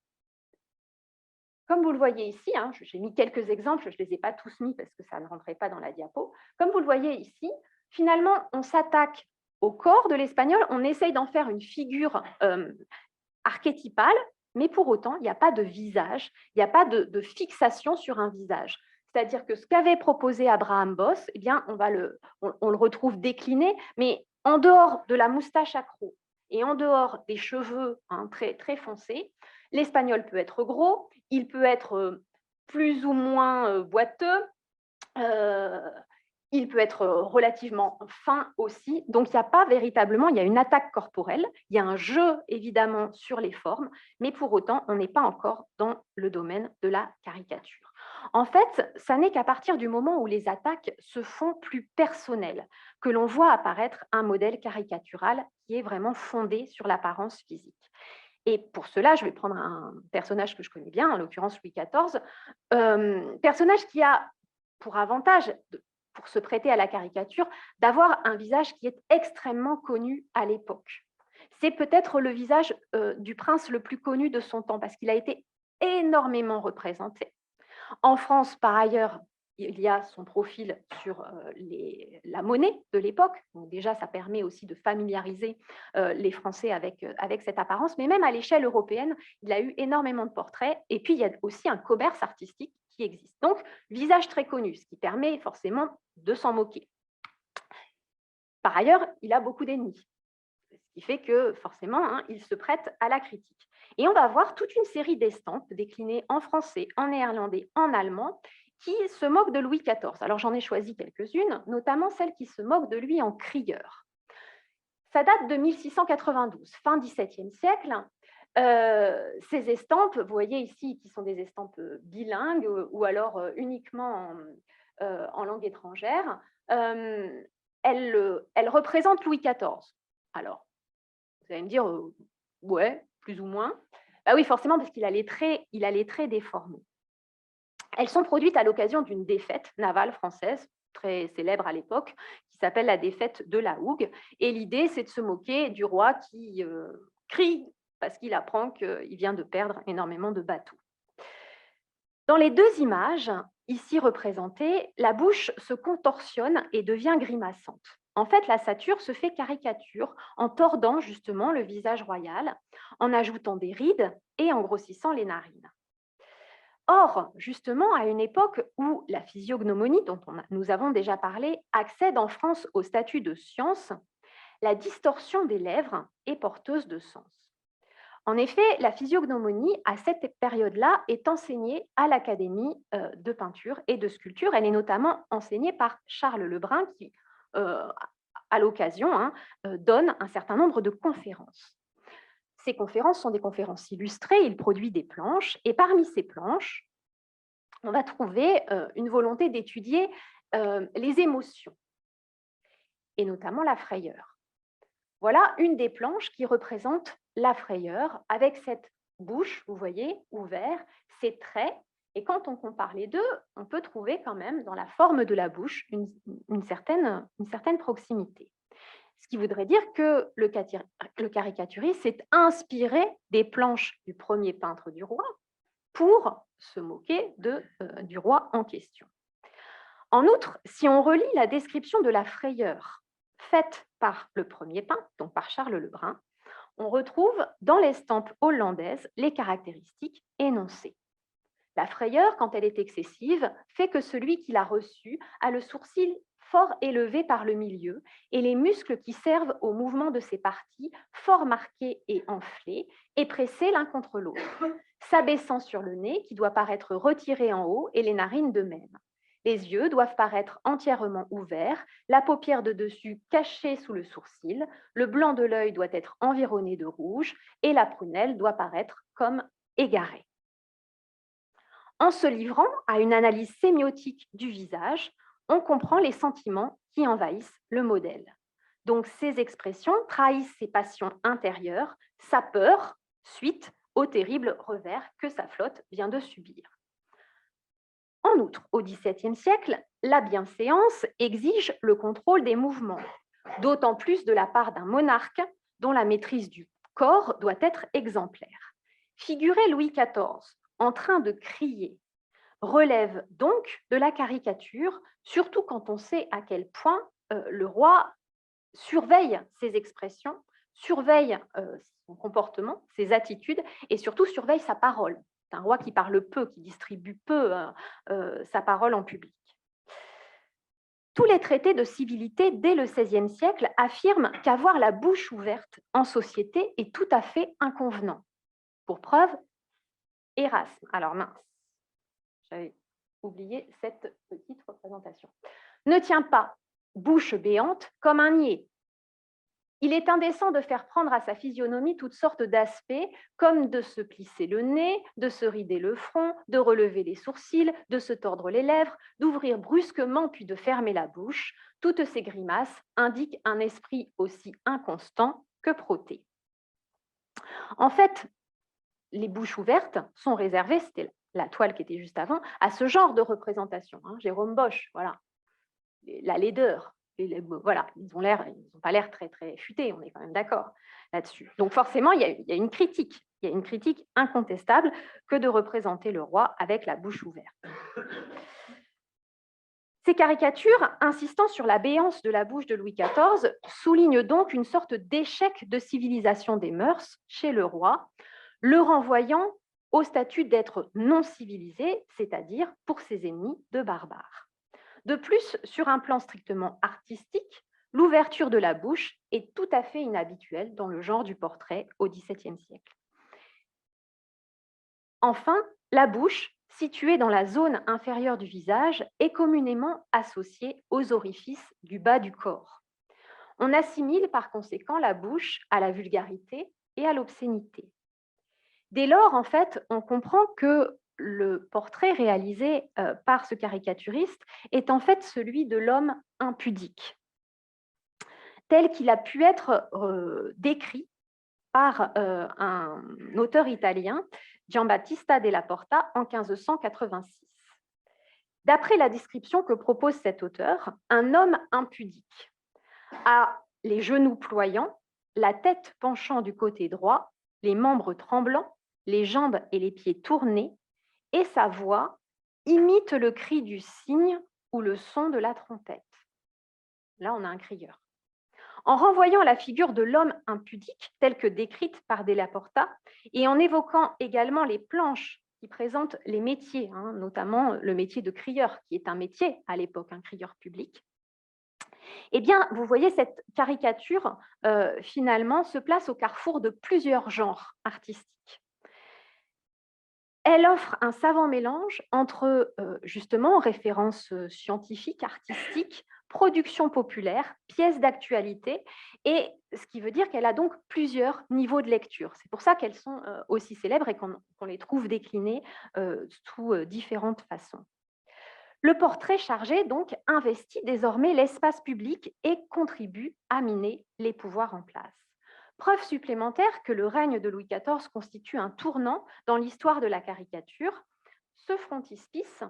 comme vous le voyez ici, hein, j'ai mis quelques exemples, je ne les ai pas tous mis parce que ça ne rentrait pas dans la diapo. Comme vous le voyez ici, finalement, on s'attaque au corps de l'espagnol, on essaye d'en faire une figure archétypale, mais pour autant, il n'y a pas de visage, il n'y a pas de fixation sur un visage. C'est-à-dire que ce qu'avait proposé Abraham Boss, eh bien, on le retrouve décliné, mais en dehors de la moustache accro et en dehors des cheveux très, très foncés, l'espagnol peut être gros, il peut être plus ou moins boiteux, il peut être relativement fin aussi. Donc, il n'y a pas véritablement, il y a une attaque corporelle, il y a un jeu évidemment sur les formes, mais pour autant, on n'est pas encore dans le domaine de la caricature. En fait, ça n'est qu'à partir du moment où les attaques se font plus personnelles que l'on voit apparaître un modèle caricatural qui est vraiment fondé sur l'apparence physique. Et pour cela, je vais prendre un personnage que je connais bien, en l'occurrence Louis XIV, personnage qui a pour avantage, pour se prêter à la caricature, d'avoir un visage qui est extrêmement connu à l'époque. C'est peut-être le visage du prince le plus connu de son temps, parce qu'il a été énormément représenté. En France, par ailleurs, il y a son profil sur la monnaie de l'époque. Donc déjà, ça permet aussi de familiariser les Français avec cette apparence. Mais même à l'échelle européenne, il a eu énormément de portraits. Et puis, il y a aussi un commerce artistique qui existe. Donc, visage très connu, ce qui permet forcément de s'en moquer. Par ailleurs, il a beaucoup d'ennemis, ce qui fait que forcément, il se prête à la critique. Et on va voir toute une série d'estampes déclinées en français, en néerlandais, en allemand, qui se moquent de Louis XIV. Alors j'en ai choisi quelques-unes, notamment celles qui se moquent de lui en crieur. Ça date de 1692, fin XVIIe siècle. Ces estampes, vous voyez ici, qui sont des estampes bilingues ou alors uniquement en langue étrangère, elles représentent Louis XIV. Alors, vous allez me dire, ouais, plus ou moins. Bah oui, forcément, parce qu'il a les traits déformés. Elles sont produites à l'occasion d'une défaite navale française, très célèbre à l'époque, qui s'appelle la défaite de la Hougue. Et l'idée, c'est de se moquer du roi qui crie parce qu'il apprend qu'il vient de perdre énormément de bateaux. Dans les deux images, ici représentées, la bouche se contorsionne et devient grimaçante. En fait, la satyre se fait caricature en tordant justement le visage royal, en ajoutant des rides et en grossissant les narines. Or, justement, à une époque où la physiognomonie, dont nous avons déjà parlé, accède en France au statut de science, la distorsion des lèvres est porteuse de sens. En effet, la physiognomonie, à cette période-là, est enseignée à l'Académie de peinture et de sculpture. Elle est notamment enseignée par Charles Lebrun, qui, à l'occasion, donne un certain nombre de conférences. Ces conférences sont des conférences illustrées, il produit des planches, et parmi ces planches, on va trouver une volonté d'étudier les émotions, et notamment la frayeur. Voilà une des planches qui représente la frayeur, avec cette bouche, vous voyez, ouverte, ces traits, et quand on compare les deux, on peut trouver quand même dans la forme de la bouche une certaine proximité. Ce qui voudrait dire que le caricaturiste s'est inspiré des planches du premier peintre du roi pour se moquer du roi en question. En outre, si on relit la description de la frayeur faite par le premier peintre, donc par Charles Lebrun, on retrouve dans l'estampe hollandaise les caractéristiques énoncées. La frayeur, quand elle est excessive, fait que celui qui l'a reçue a le sourcil fort élevé par le milieu et les muscles qui servent au mouvement de ses parties fort marqués et enflés et pressés l'un contre l'autre, s'abaissant sur le nez qui doit paraître retiré en haut et les narines de même. Les yeux doivent paraître entièrement ouverts, la paupière de dessus cachée sous le sourcil, le blanc de l'œil doit être environné de rouge et la prunelle doit paraître comme égarée. En se livrant à une analyse sémiotique du visage, on comprend les sentiments qui envahissent le modèle. Donc, ces expressions trahissent ses passions intérieures, sa peur, suite au terrible revers que sa flotte vient de subir. En outre, au XVIIe siècle, la bienséance exige le contrôle des mouvements, d'autant plus de la part d'un monarque dont la maîtrise du corps doit être exemplaire. Figurer Louis XIV en train de crier relève donc de la caricature, surtout quand on sait à quel point le roi surveille ses expressions, surveille son comportement, ses attitudes et surtout surveille sa parole. C'est un roi qui parle peu, qui distribue peu sa parole en public. Tous les traités de civilité dès le XVIe siècle affirment qu'avoir la bouche ouverte en société est tout à fait inconvenant. Pour preuve, Erasme. Alors mince, j'avais oublié cette petite représentation. Ne tient pas bouche béante comme un niais. Il est indécent de faire prendre à sa physionomie toutes sortes d'aspects, comme de se plisser le nez, de se rider le front, de relever les sourcils, de se tordre les lèvres, d'ouvrir brusquement puis de fermer la bouche. Toutes ces grimaces indiquent un esprit aussi inconstant que frotté. En fait, les bouches ouvertes sont réservées, c'était la toile qui était juste avant, à ce genre de représentation. Jérôme Bosch, voilà, la laideur. Voilà, ils n'ont pas l'air très, très futés, on est quand même d'accord là-dessus. Donc forcément, il y a une critique. Il y a une critique incontestable que de représenter le roi avec la bouche ouverte. Ces caricatures, insistant sur la béance de la bouche de Louis XIV, soulignent donc une sorte d'échec de civilisation des mœurs chez le roi, le renvoyant au statut d'être non civilisé, c'est-à-dire pour ses ennemis de barbares. De plus, sur un plan strictement artistique, l'ouverture de la bouche est tout à fait inhabituelle dans le genre du portrait au XVIIe siècle. Enfin, la bouche, située dans la zone inférieure du visage, est communément associée aux orifices du bas du corps. On assimile par conséquent la bouche à la vulgarité et à l'obscénité. Dès lors, en fait, on comprend que le portrait réalisé par ce caricaturiste est en fait celui de l'homme impudique, tel qu'il a pu être décrit par un auteur italien, Giambattista della Porta, en 1586. D'après la description que propose cet auteur, un homme impudique a les genoux ployants, la tête penchant du côté droit, les membres tremblants, les jambes et les pieds tournés, et sa voix imite le cri du cygne ou le son de la trompette. Là, on a un crieur. En renvoyant à la figure de l'homme impudique, telle que décrite par Della Porta, et en évoquant également les planches qui présentent les métiers, notamment le métier de crieur, qui est un métier à l'époque, un crieur public, eh bien, vous voyez, cette caricature, finalement, se place au carrefour de plusieurs genres artistiques. Elle offre un savant mélange entre, justement, références scientifiques, artistiques, production populaire, pièces d'actualité, et ce qui veut dire qu'elle a donc plusieurs niveaux de lecture. C'est pour ça qu'elles sont aussi célèbres et qu'on les trouve déclinées sous différentes façons. Le portrait chargé, donc, investit désormais l'espace public et contribue à miner les pouvoirs en place. Preuve supplémentaire que le règne de Louis XIV constitue un tournant dans l'histoire de la caricature, ce frontispice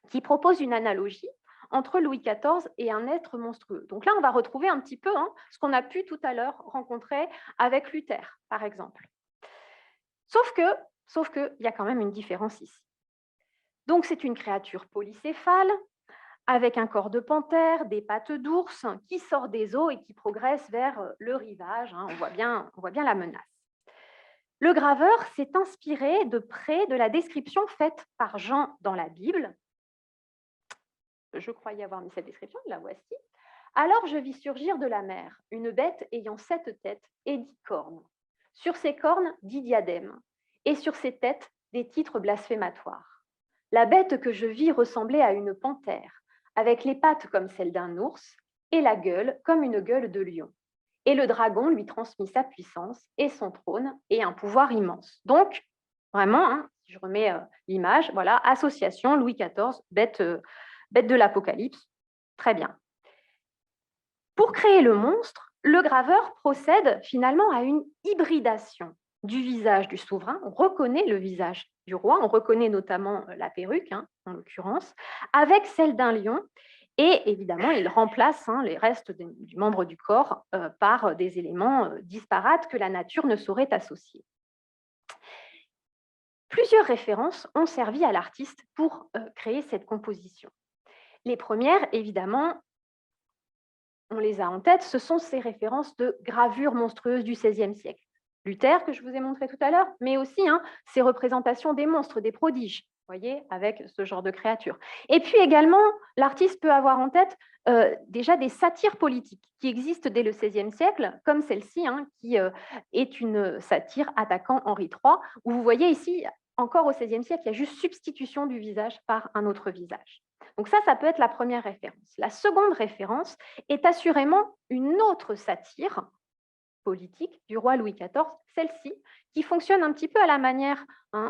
qui propose une analogie entre Louis XIV et un être monstrueux. Donc là, on va retrouver un petit peu ce qu'on a pu tout à l'heure rencontrer avec Luther, par exemple. Sauf que, il y a quand même une différence ici. Donc, c'est une créature polycéphale, avec un corps de panthère, des pattes d'ours, qui sort des eaux et qui progresse vers le rivage. On voit bien la menace. Le graveur s'est inspiré de près de la description faite par Jean dans la Bible. Je croyais avoir mis cette description, la voici. Alors je vis surgir de la mer une bête ayant 7 têtes et 10 cornes. Sur ses cornes, 10 diadèmes, et sur ses têtes, des titres blasphématoires. La bête que je vis ressemblait à une panthère, avec les pattes comme celles d'un ours et la gueule comme une gueule de lion. Et le dragon lui transmit sa puissance et son trône et un pouvoir immense. Donc, vraiment, si je remets l'image, voilà, association Louis XIV, bête de l'Apocalypse, très bien. Pour créer le monstre, le graveur procède finalement à une hybridation du visage du souverain. On reconnaît le visage du roi, on reconnaît notamment la perruque, en l'occurrence, avec celle d'un lion. Et évidemment, il remplace les restes du membre du corps par des éléments disparates que la nature ne saurait associer. Plusieurs références ont servi à l'artiste pour créer cette composition. Les premières, évidemment, on les a en tête, ce sont ces références de gravures monstrueuses du XVIe siècle. Luther, que je vous ai montré tout à l'heure, mais aussi ces représentations des monstres, des prodiges, vous voyez, avec ce genre de créatures. Et puis également, l'artiste peut avoir en tête déjà des satires politiques qui existent dès le XVIe siècle, comme celle-ci, qui est une satire attaquant Henri III, où vous voyez ici, encore au XVIe siècle, il y a juste substitution du visage par un autre visage. Donc ça peut être la première référence. La seconde référence est assurément une autre satire politique du roi Louis XIV, celle-ci, qui fonctionne un petit peu à la manière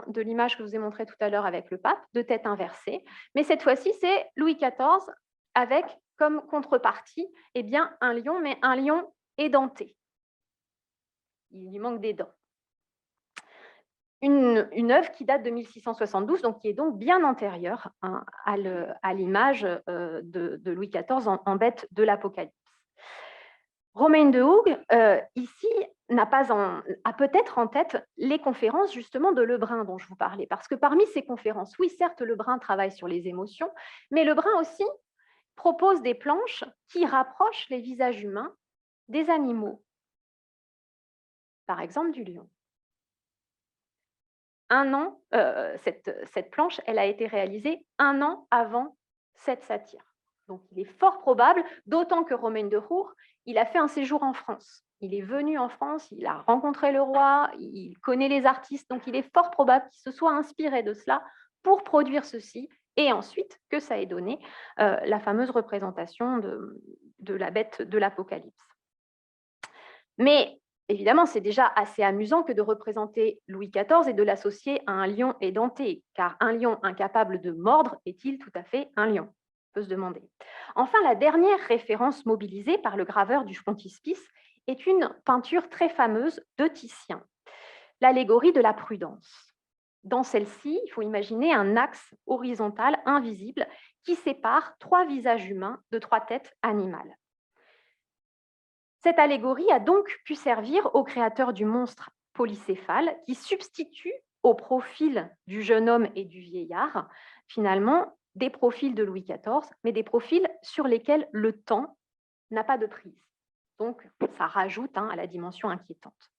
de l'image que je vous ai montrée tout à l'heure avec le pape, de tête inversée. Mais cette fois-ci, c'est Louis XIV avec comme contrepartie un lion, mais un lion édenté. Il lui manque des dents. Une œuvre qui date de 1672, donc qui est donc bien antérieure à l'image de Louis XIV en bête de l'Apocalypse. Romain de Hooge, ici, a peut-être en tête les conférences justement de Lebrun dont je vous parlais, parce que parmi ces conférences, oui, certes, Lebrun travaille sur les émotions, mais Lebrun aussi propose des planches qui rapprochent les visages humains des animaux, par exemple du lion. Cette planche, elle a été réalisée 1 an avant cette satire. Donc, il est fort probable, d'autant que Romain de Hooge, il a fait un séjour en France. Il est venu en France, il a rencontré le roi, il connaît les artistes, donc il est fort probable qu'il se soit inspiré de cela pour produire ceci, et ensuite que ça ait donné la fameuse représentation de la bête de l'Apocalypse. Mais évidemment, c'est déjà assez amusant que de représenter Louis XIV et de l'associer à un lion édenté, car un lion incapable de mordre est-il tout à fait un lion? On peut se demander. Enfin, la dernière référence mobilisée par le graveur du frontispice est une peinture très fameuse de Titien, l'allégorie de la prudence. Dans celle-ci, il faut imaginer un axe horizontal invisible qui sépare 3 visages humains de 3 têtes animales. Cette allégorie a donc pu servir au créateur du monstre polycéphale qui substitue au profil du jeune homme et du vieillard, finalement, des profils de Louis XIV, mais des profils sur lesquels le temps n'a pas de prise. Donc, ça rajoute à la dimension inquiétante.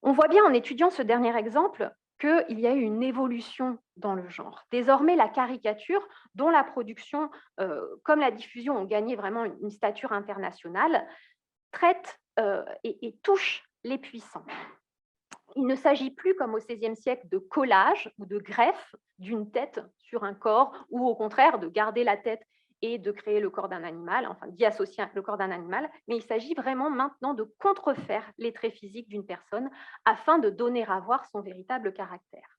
On voit bien en étudiant ce dernier exemple qu'il y a eu une évolution dans le genre. Désormais, la caricature, dont la production comme la diffusion ont gagné vraiment une stature internationale, traite et touche les puissants. Il ne s'agit plus, comme au XVIe siècle, de collage ou de greffe d'une tête sur un corps, ou au contraire de garder la tête et de créer le corps d'un animal, enfin d'y associer le corps d'un animal, mais il s'agit vraiment maintenant de contrefaire les traits physiques d'une personne afin de donner à voir son véritable caractère.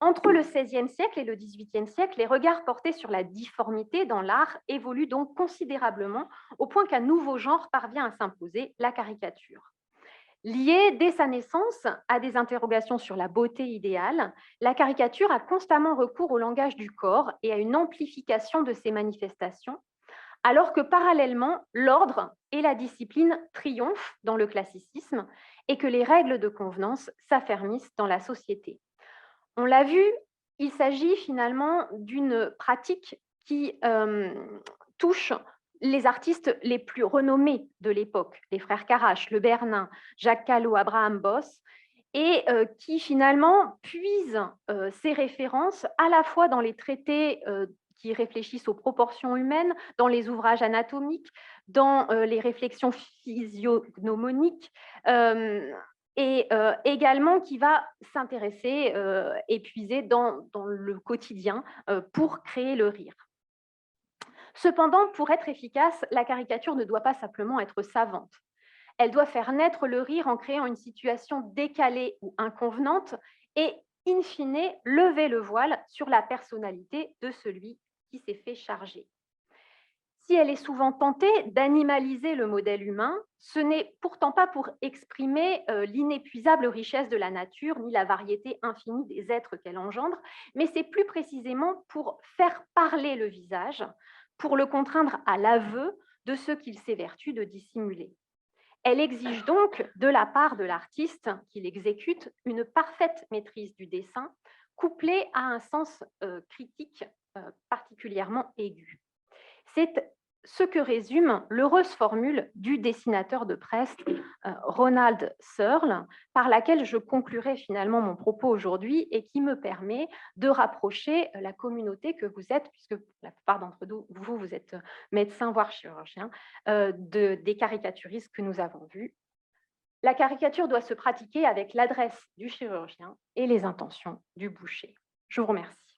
Entre le XVIe siècle et le XVIIIe siècle, les regards portés sur la difformité dans l'art évoluent donc considérablement, au point qu'un nouveau genre parvient à s'imposer, la caricature. Liée dès sa naissance à des interrogations sur la beauté idéale, la caricature a constamment recours au langage du corps et à une amplification de ses manifestations, alors que parallèlement, l'ordre et la discipline triomphent dans le classicisme et que les règles de convenance s'affermissent dans la société. On l'a vu, il s'agit finalement d'une pratique qui touche les artistes les plus renommés de l'époque, les frères Carache, Le Bernin, Jacques Callot, Abraham Bosse, et qui finalement puise ces références à la fois dans les traités qui réfléchissent aux proportions humaines, dans les ouvrages anatomiques, dans les réflexions physiognomoniques, et également qui va s'intéresser et puiser dans le quotidien pour créer le rire. Cependant, pour être efficace, la caricature ne doit pas simplement être savante. Elle doit faire naître le rire en créant une situation décalée ou inconvenante et, in fine, lever le voile sur la personnalité de celui qui s'est fait charger. Si elle est souvent tentée d'animaliser le modèle humain, ce n'est pourtant pas pour exprimer l'inépuisable richesse de la nature ni la variété infinie des êtres qu'elle engendre, mais c'est plus précisément pour faire parler le visage, pour le contraindre à l'aveu de ce qu'il s'évertue de dissimuler. Elle exige donc de la part de l'artiste qui l'exécute une parfaite maîtrise du dessin, couplée à un sens critique particulièrement aigu. C'est ce que résume l'heureuse formule du dessinateur de presse Ronald Searle, par laquelle je conclurai finalement mon propos aujourd'hui et qui me permet de rapprocher la communauté que vous êtes, puisque la plupart d'entre vous, vous êtes médecin, voire chirurgien, des caricaturistes que nous avons vus. La caricature doit se pratiquer avec l'adresse du chirurgien et les intentions du boucher. Je vous remercie.